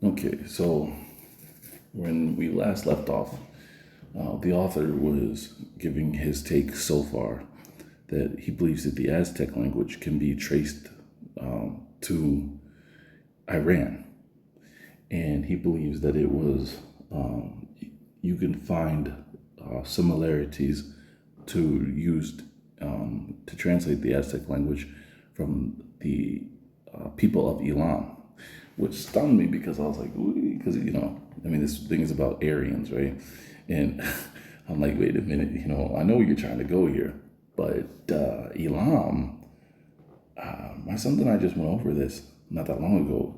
Okay, so when we last left off, the author was giving his take so far that he believes that the Aztec language can be traced to Iran. And he believes that it was, you can find similarities to used to translate the Aztec language from the people of Elam, which stunned me because I was like, because I mean, this thing is about Aryans, right? And I'm like, wait a minute, I know you're trying to go here, but Elam, my son and I just went over this not that long ago.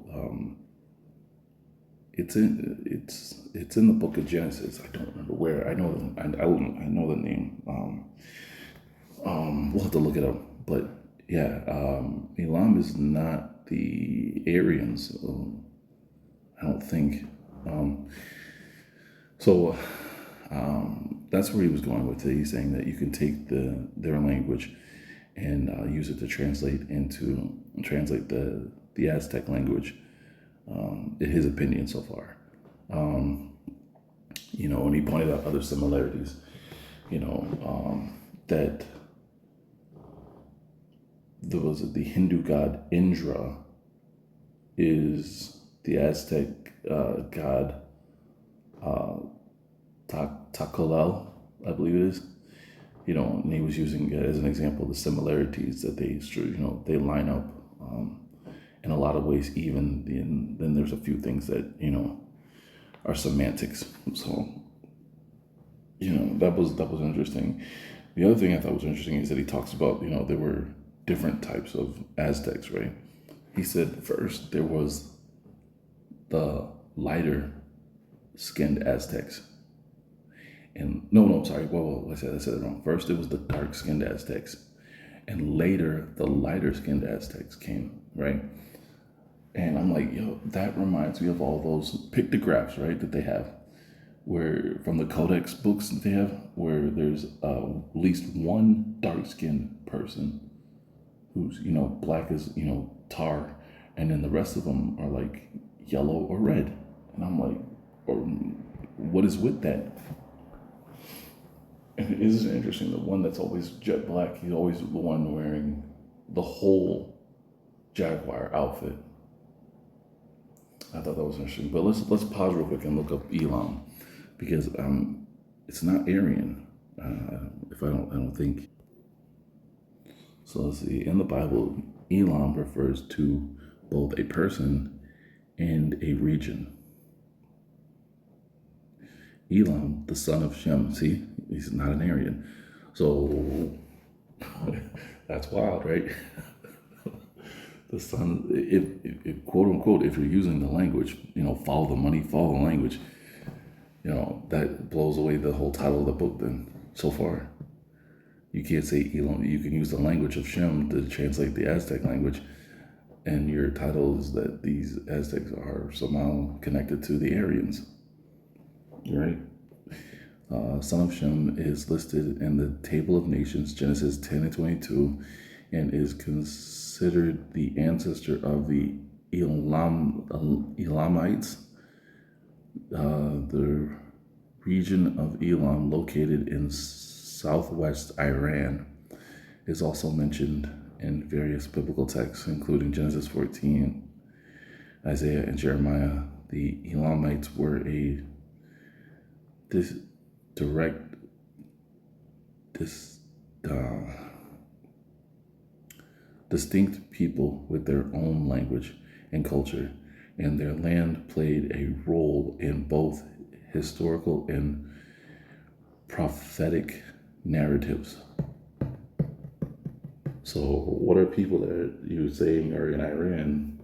It's in the book of Genesis. I don't remember where. I know the name. We'll have to look it up. But yeah, Elam is not the Aryans. I don't think. So that's where he was going with it. He's saying that you can take their language and use it to translate the Aztec language. In his opinion so far. And he pointed out other similarities, that there was the Hindu god Indra is the Aztec god Tacolel, I believe it is. And he was using it as an example the similarities that they line up in a lot of ways. Even then, there's a few things that are semantics. So that was interesting. The other thing I thought was interesting is that he talks about there were different types of Aztecs, right? He said first there was the lighter skinned Aztecs. And no, I'm sorry. Well, I said it wrong. First, it was the dark skinned Aztecs, and later the lighter skinned Aztecs came, right? And I'm like, that reminds me of all those pictographs, right, that they have, where from the Codex books that they have, where there's at least one dark skinned person who's black as tar, and then the rest of them are like yellow or red, and I'm like, or what is with that? And it is interesting. The one that's always jet black, he's always the one wearing the whole Jaguar outfit. I thought that was interesting. But let's pause real quick and look up Elam, because it's not Aryan. If I don't think. So let's see. In the Bible, Elam refers to both a person and a region. Elam, the son of Shem. See, he's not an Aryan. So that's wild, right? The son, if quote unquote, if you're using the language, follow the money, follow the language, that blows away the whole title of the book. Then so far, you can't say Elam. You can use the language of Shem to translate the Aztec language, and your title is that these Aztecs are somehow connected to the Aryans. Right? Son of Shem is listed in the Table of Nations, Genesis 10 and 22, and is considered the ancestor of the Elamites. The region of Elam, located in southwest Iran, is also mentioned in various biblical texts, including Genesis 14, Isaiah, and Jeremiah. The Elamites were a distinct people with their own language and culture, and their land played a role in both historical and prophetic narratives. So, what are people that you're saying are in Iran?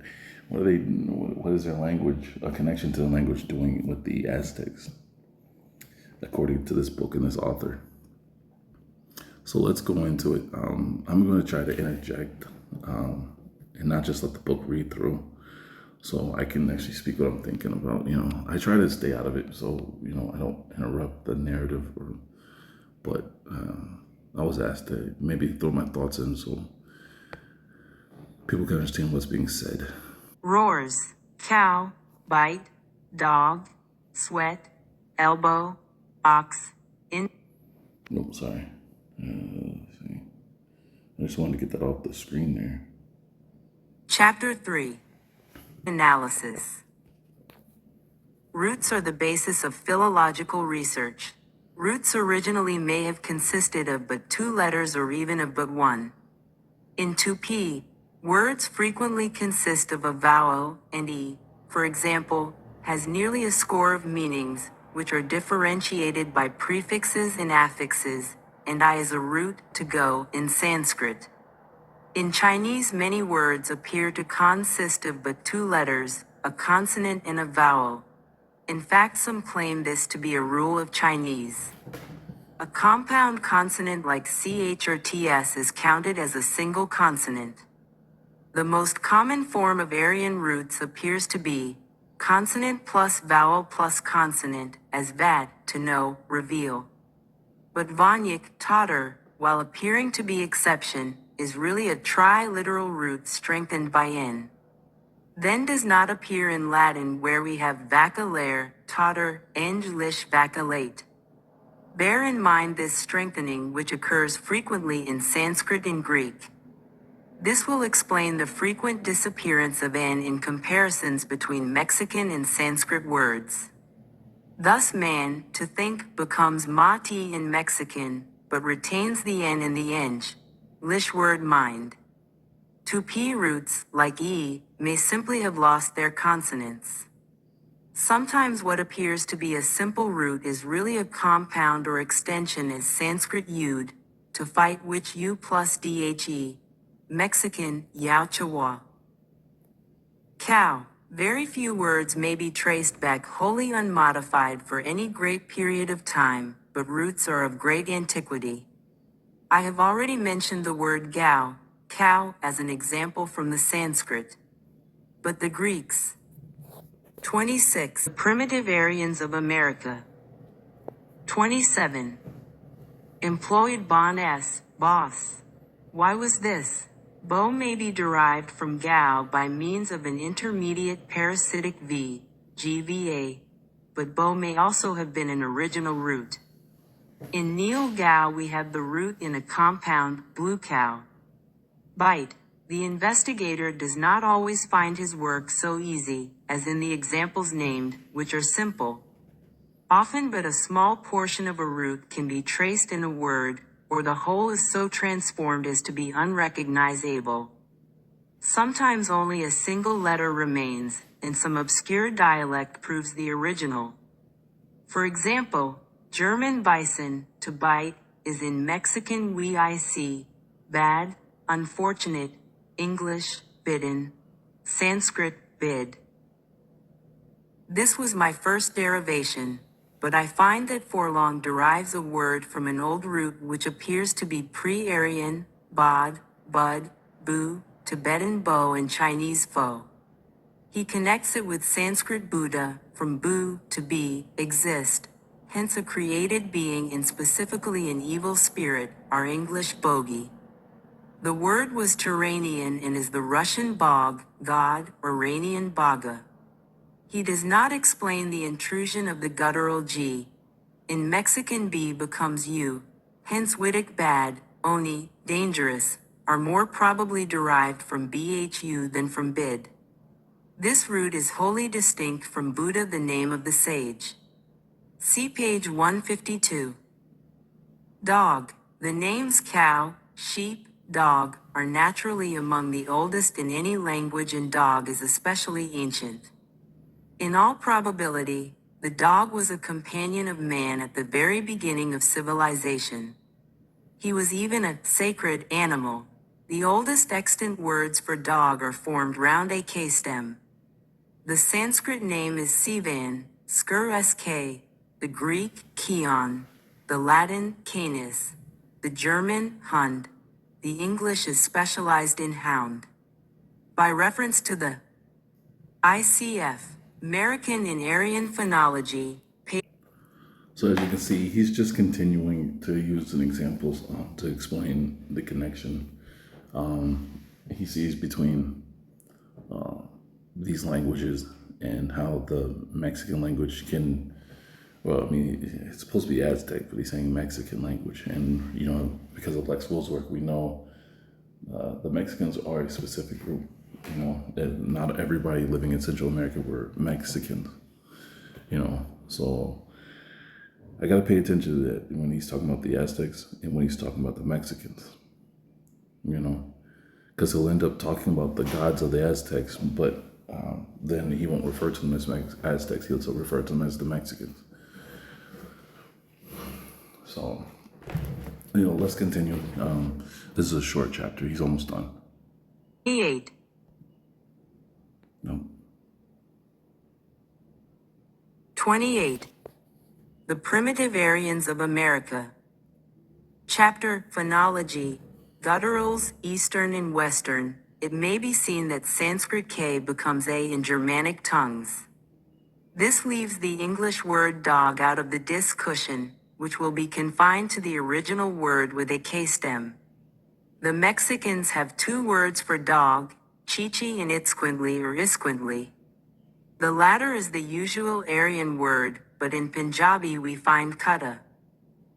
What is their language, a connection to the language, doing with the Aztecs, according to this book and this author? So let's go into it. I'm going to try to interject and not just let the book read through, so I can actually speak what I'm thinking about. I try to stay out of it, so I don't interrupt the narrative. But I was asked to maybe throw my thoughts in so people can understand what's being said. Roars, cow, bite, dog, sweat, elbow, ox, Oh, sorry. Let's see. I just wanted to get that off the screen there. Chapter 3. Analysis. Roots are the basis of philological research. Roots originally may have consisted of but 2 letters or even of but 1. In Tupi, words frequently consist of a vowel, and e, for example, has nearly a score of meanings, which are differentiated by prefixes and affixes, and I is a root, to go, in Sanskrit. In Chinese, many words appear to consist of but 2 letters, a consonant and a vowel. In fact, some claim this to be a rule of Chinese. A compound consonant like ch or ts is counted as a single consonant. The most common form of Aryan roots appears to be consonant plus vowel plus consonant, as vad, to know, reveal. But Vanyik, totter, while appearing to be exception, is really a triliteral root strengthened by n. Then does not appear in Latin, where we have vacillare, totter, eng lish vacillate. Bear in mind this strengthening, which occurs frequently in Sanskrit and Greek. This will explain the frequent disappearance of n in comparisons between Mexican and Sanskrit words. Thus man, to think, becomes mati in Mexican, but retains the n in the eng, lish word mind. Tupi roots, like e, may simply have lost their consonants. Sometimes what appears to be a simple root is really a compound or extension, as Sanskrit yud, to fight, which u plus dhe, Mexican yao chawa. Cow. Very few words may be traced back wholly unmodified for any great period of time, but roots are of great antiquity. I have already mentioned the word gao, cow, as an example from the Sanskrit. But the Greeks. 26. Primitive Aryans of America. 27. Employed bon s, boss. Why was this? Bo may be derived from gao by means of an intermediate parasitic v, gva, but bo may also have been an original root. In Neil Gao we have the root in a compound, blue cow. Bite. The investigator does not always find his work so easy, as in the examples named, which are simple. Often but a small portion of a root can be traced in a word, or the whole is so transformed as to be unrecognizable. Sometimes only a single letter remains, and some obscure dialect proves the original. For example, German bison, to bite, is in Mexican wic, bad, unfortunate, English, bidden, Sanskrit, bid. This was my first derivation, but I find that forlong derives a word from an old root which appears to be pre-Aryan, bod, bud, bu, Tibetan bo, and Chinese fo. He connects it with Sanskrit Buddha, from bu, to be, exist, hence a created being and specifically an evil spirit, our English bogey. The word was Turanian and is the Russian bog, god, or Iranian baga. He does not explain the intrusion of the guttural G. In Mexican B becomes U, hence Wittic bad, oni, dangerous, are more probably derived from bhu than from bid. This root is wholly distinct from Buddha, the name of the sage. See page 152. Dog. The names cow, sheep, dog are naturally among the oldest in any language, and dog is especially ancient. In all probability, the dog was a companion of man at the very beginning of civilization. He was even a sacred animal. The oldest extant words for dog are formed round a K stem. The Sanskrit name is Sivan, skur sk, the Greek kion, the Latin canis, the German hund, the English is specialized in hound. By reference to the ICF, American in Aryan Phonology. So as you can see, he's just continuing to use an examples to explain the connection he sees between these languages and how the Mexican language can, well, I mean, it's supposed to be Aztec, but he's saying Mexican language. And, because of Lex Will's work, we know the Mexicans are a specific group. That not everybody living in Central America were Mexicans, So I got to pay attention to that when he's talking about the Aztecs and when he's talking about the Mexicans, because he'll end up talking about the gods of the Aztecs, but then he won't refer to them as Aztecs. He'll still refer to them as the Mexicans. So, let's continue. This is a short chapter. He's almost done. 28. No. 28. The Primitive Aryans of America. Chapter Phonology, Gutturals, Eastern and Western. It may be seen that Sanskrit K becomes A in Germanic tongues. This leaves the English word dog out of the discussion, which will be confined to the original word with a K stem. The Mexicans have two words for dog, chichi and itzquintli or isquintli. The latter is the usual Aryan word, but in Punjabi we find kutta.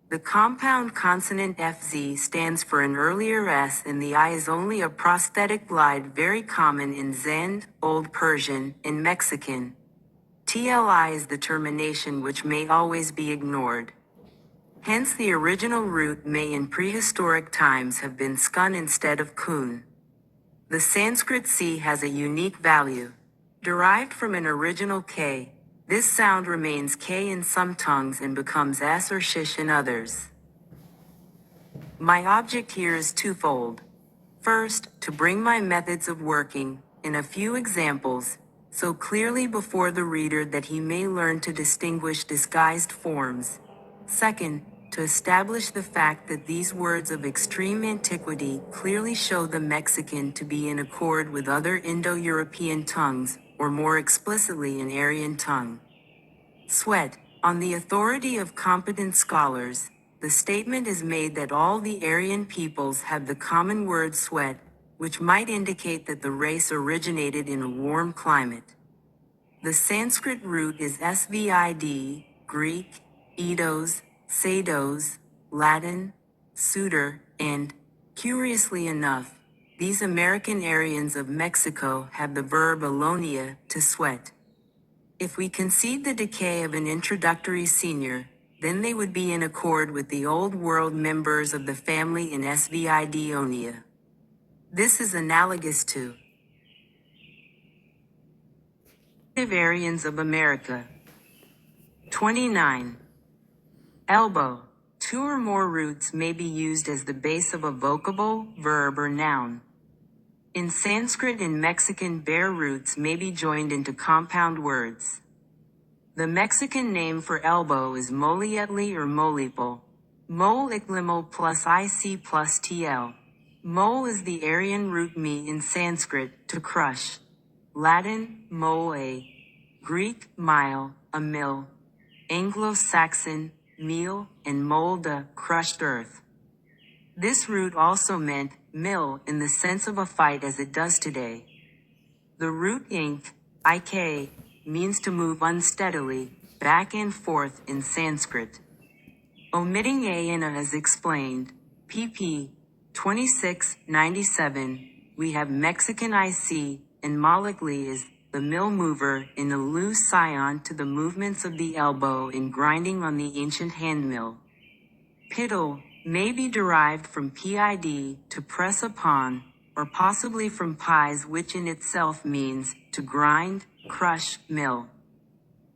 The compound consonant FZ stands for an earlier S, and the I is only a prosthetic glide very common in Zend, Old Persian, and Mexican. TLI is the termination which may always be ignored. Hence the original root may in prehistoric times have been skun instead of kun. The Sanskrit C has a unique value. Derived from an original K, this sound remains K in some tongues and becomes S or shish in others. My object here is twofold. First, to bring my methods of working, in a few examples, so clearly before the reader that he may learn to distinguish disguised forms. Second, to establish the fact that these words of extreme antiquity clearly show the Mexican to be in accord with other Indo-European tongues, or more explicitly an Aryan tongue. Sweat. On the authority of competent scholars, the statement is made that all the Aryan peoples have the common word sweat, which might indicate that the race originated in a warm climate. The Sanskrit root is svid, Greek, eidos, seidos, Latin, suitor, and, curiously enough, these American Aryans of Mexico have the verb alonia, to sweat. If we concede the decay of an introductory senior, then they would be in accord with the Old World members of the family in Svidionia. This is analogous to Primitive Aryans of America. 29. Elbow. Two or more roots may be used as the base of a vocable, verb, or noun. In Sanskrit and Mexican, bare roots may be joined into compound words. The Mexican name for elbow is molietli or molipol. Mol iklimo plus ic plus tl. Mol is the Aryan root mi in Sanskrit, to crush. Latin, mole. Greek, mile, a mill. Anglo-Saxon, meal, and molda, crushed earth. This root also meant mill in the sense of a fight as it does today. The root ink, ik, means to move unsteadily, back and forth in Sanskrit. Omitting a and a as explained, pp. 2697, we have Mexican IC, and molically is the mill mover in a loose scion to the movements of the elbow in grinding on the ancient hand mill. Piddle may be derived from PID, to press upon, or possibly from pies, which in itself means to grind, crush, mill.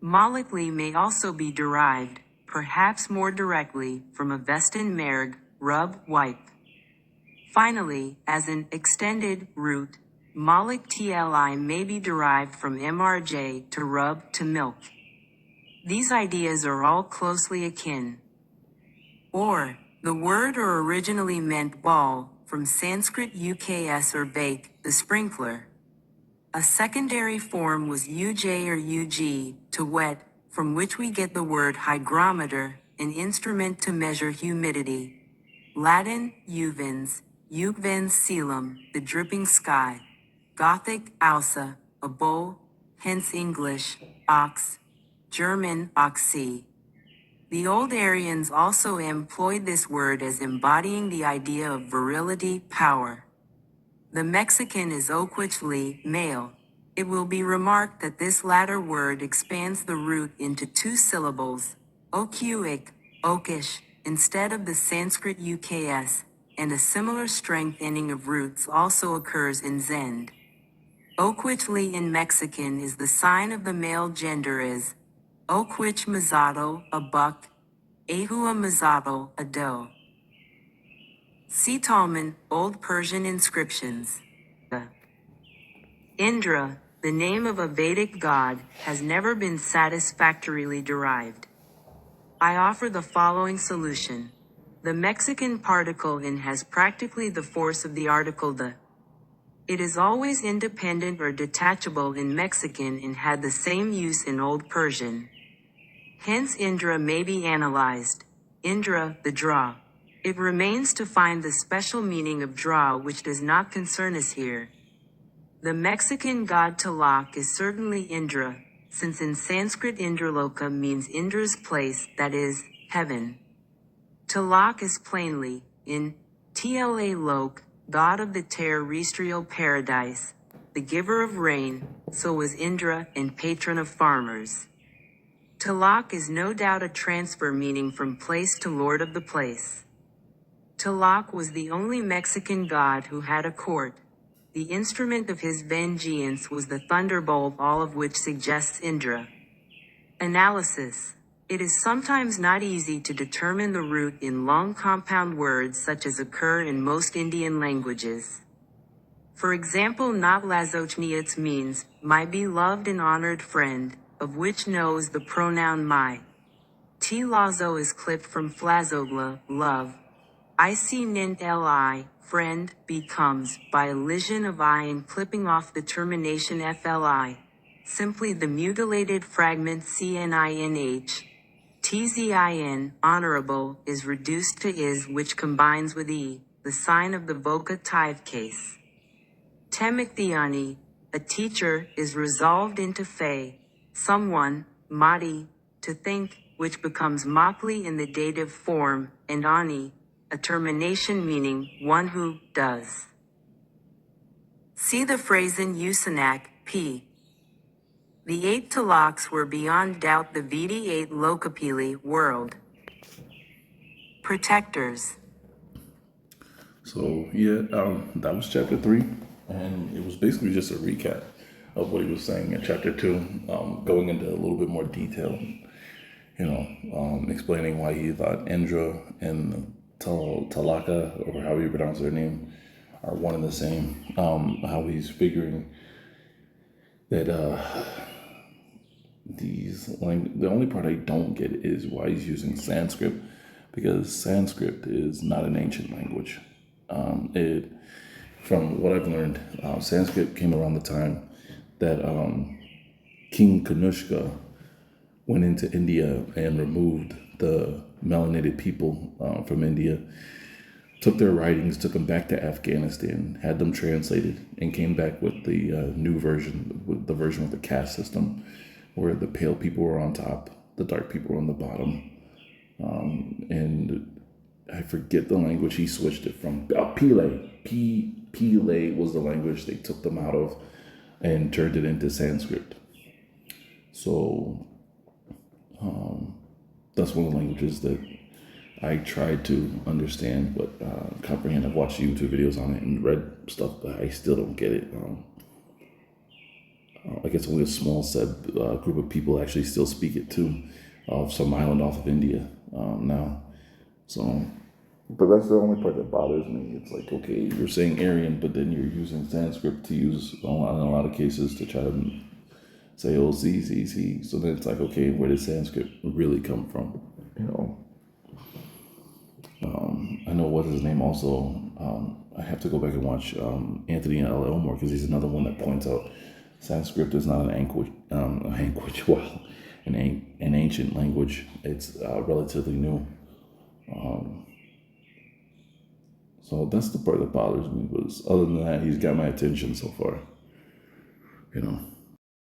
Molically may also be derived, perhaps more directly, from a vestin merg, rub, wipe. Finally, as an extended root, molic TLI may be derived from MRJ, to rub, to milk. These ideas are all closely akin. Or, the word or originally meant ball, from Sanskrit UKS or bake, the sprinkler. A secondary form was UJ or UG, to wet, from which we get the word hygrometer, an instrument to measure humidity. Latin, uvens, jugvens caelum, the dripping sky. Gothic, ausa, a bowl, hence English, ox, German, oxy. The old Aryans also employed this word as embodying the idea of virility, power. The Mexican is oquichly, male. It will be remarked that this latter word expands the root into two syllables, okiuik, okish, instead of the Sanskrit uks, and a similar strengthening of roots also occurs in Zend. Oquichly in Mexican is the sign of the male gender as Oquich Mazato, a buck, Ahua Mazato, a doe. See Talman, Old Persian inscriptions. Indra, the name of a Vedic god, has never been satisfactorily derived. I offer the following solution. The Mexican particle in has practically the force of the article the. It is always independent or detachable in Mexican and had the same use in Old Persian. Hence Indra may be analyzed. Indra, the draw. It remains to find the special meaning of draw which does not concern us here. The Mexican god Tlaloc is certainly Indra, since in Sanskrit Indraloka means Indra's place, that is, heaven. Tlaloc is plainly, in Tla Lok, god of the terrestrial paradise, the giver of rain, so was Indra and patron of farmers. Tlaloc is no doubt a transfer meaning from place to lord of the place. Tlaloc was the only Mexican god who had a court. The instrument of his vengeance was the thunderbolt, all of which suggests Indra. Analysis. It is sometimes not easy to determine the root in long compound words such as occur in most Indian languages. For example, Navlazochniats means, my beloved and honored friend, of which knows the pronoun my. Tlazo is clipped from flazogla, love. I see nint li, friend, becomes, by elision of I and clipping off the termination fli, simply the mutilated fragment cninh. Tzin, honorable, is reduced to is which combines with e, the sign of the vocative case. Temicthiani, a teacher, is resolved into fe, someone, mati, to think, which becomes mokli in the dative form, and ani, a termination meaning one who does. See the phrase in Usanak, p. The 8 Tlalocs were beyond doubt the Vedi 8 Lokapili world protectors. So yeah, that was chapter 3, and it was basically just a recap of what he was saying in chapter 2, going into a little bit more detail. Explaining why he thought Indra and Talaka, or however you pronounce their name, are one and the same. How he's figuring that the only part I don't get is why he's using Sanskrit, because Sanskrit is not an ancient language. From what I've learned, Sanskrit came around the time that King Kanushka went into India and removed the melanated people from India, took their writings, took them back to Afghanistan, had them translated, and came back with the new version, with the version of the caste system, where the pale people were on top, the dark people were on the bottom. And I forget the language he switched it from. Pile. Pile was the language they took them out of and turned it into Sanskrit. So that's one of the languages that I tried to understand, but comprehend. I've watched YouTube videos on it and read stuff, but I still don't get it. I guess only a small group of people actually still speak it too, of some island off of India now. So, but that's the only part that bothers me. It's like, okay, you're saying Aryan, but then you're using Sanskrit to use in a lot of cases to try to say, oh, Z. So then it's like, okay, where did Sanskrit really come from? I know what is his name also. I have to go back and watch Anthony L. Elmore, because he's another one that points out Sanskrit is not an ancient language. It's relatively new. So that's the part that bothers me. But other than that, he's got my attention so far.